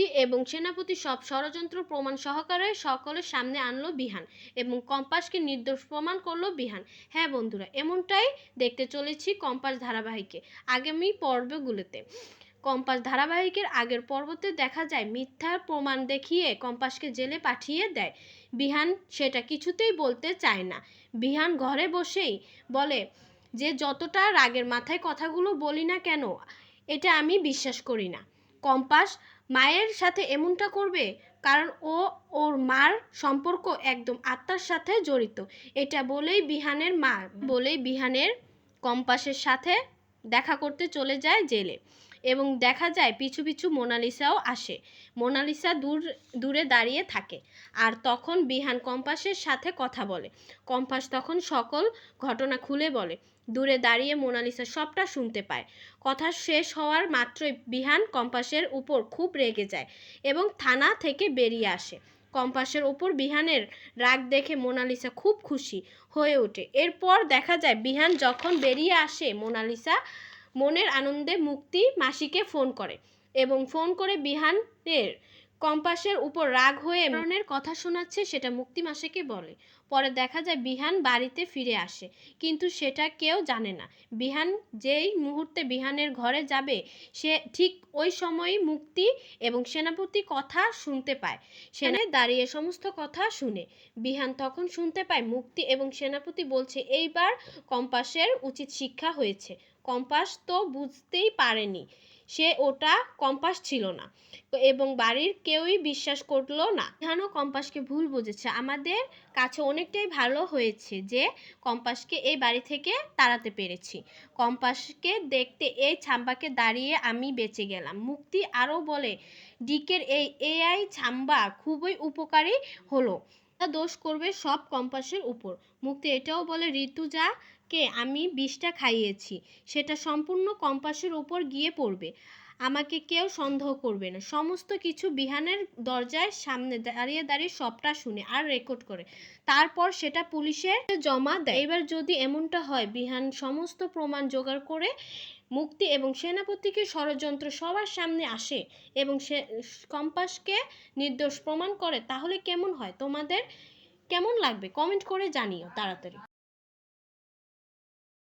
মুক্তি এবং সেনাপতি সব ষড়যন্ত্র প্রমাণ সহকারে সকলের সামনে আনলো বিহান এবং কম্পাসকে নির্দোষ প্রমাণ করলো বিহান। হ্যাঁ বন্ধুরা, এমনটাই দেখতে চলেছি কম্পাস ধারাবাহিকে আগামী পর্বগুলোতে। কম্পাস ধারাবাহিকের আগের পর্বতে দেখা যায় মিথ্যার প্রমাণ দেখিয়ে কম্পাসকে জেলে পাঠিয়ে দেয়। বিহান সেটা কিছুতেই বলতে চায় না। বিহান ঘরে বসেই বলে যে যতটা রাগের মাথায় কথাগুলো বলি না কেন, এটা আমি বিশ্বাস করি না। কম্পাস মায়ের সাথে এমনটা করবে, কারণ ওর মার সম্পর্ক একদম আত্মার সাথে জড়িত। এটা বলেই বিহানের কম্পাসের সাথে দেখা করতে চলে যায় জেলে এবং দেখা যায় পিছু পিছু মোনালিসাও আসে। মোনালিসা দূরে দাঁড়িয়ে থাকে আর তখন বিহান কম্পাসের সাথে কথা বলে। কম্পাস তখন সকল ঘটনা খুলে বলে। দূরে দাঁড়িয়ে মোনালিসা সবটা শুনতে পায়। কথা শেষ হওয়ার মাত্রই বিহান কম্পাসের উপর খুব রেগে যায় এবং থানা থেকে বেরিয়ে আসে। কম্পাসের উপর বিহানের রাগ দেখে মোনালিসা খুব খুশি হয়ে ওঠে। এরপর দেখা যায় বিহান যখন বেরিয়ে আসে, মোনালিসা মনের আনন্দে মুক্তি মাসিকে ফোন করে এবং ফোন করে বিহানের কম্পাসের উপর রাগ হয়ে ধরনের কথা শোনাচ্ছে সেটা মুক্তি মাসিকে বলে। পরে দেখা যায় বিহান বাড়িতে ফিরে আসে, কিন্তু সেটা কেউ জানে না। বিহান যেই মুহূর্তে বিহানের ঘরে যাবে, সে ঠিক ওই সময়ই মুক্তি এবং সেনাপতি কথা শুনতে পায়। সেনায় দাঁড়িয়ে সমস্ত কথা শুনে বিহান তখন শুনতে পায় মুক্তি এবং সেনাপতি বলছে এইবার কম্পাসের উচিত শিক্ষা হয়েছে। কম্পাস তো বুঝতেই পারেনি সে ওটা কম্পাস ছিল না এবং বাড়ির কেউই বিশ্বাস করলো না। বিহানও কম্পাসকে ভুল বুঝেছে। আমাদের কাছে অনেকটাই ভালো হয়েছে যে কম্পাসকে এই বাড়ি থেকে তাড়াতে পেরেছি। কম্পাসকে দেখতে এই ছাম্বাকে দাঁড়িয়ে আমি বেঁচে গেলাম। মুক্তি আরও বলে ডিকের এই এআই ছাম্বা খুবই উপকারী হলো, দোষ করবে সব কম্পাসের উপর। মুক্তি এটাও বলে ঋতুজাকে আমি বিষটা খাইয়েছি, সেটা সম্পূর্ণ কম্পাসের উপর গিয়ে পড়বে, আমাকে কেউ সন্দেহ করবে না। সমস্ত কিছু বিহানের দরজার সামনে দাঁড়িয়ে দাঁড়িয়ে সবটা শুনে আর রেকর্ড করে, তারপর সেটা পুলিশে জমা দেয়। এবার যদি এমনটা হয় বিহান সমস্ত প্রমাণ জোগাড় করে মুক্তি এবং সেনাপতিকে ষড়যন্ত্র সবার সামনে আসে এবং সে কম্পাসকে নির্দোষ প্রমাণ করে, তাহলে কেমন হয়? তোমাদের কেমন লাগবে কমেন্ট করে জানিও তাড়াতাড়ি।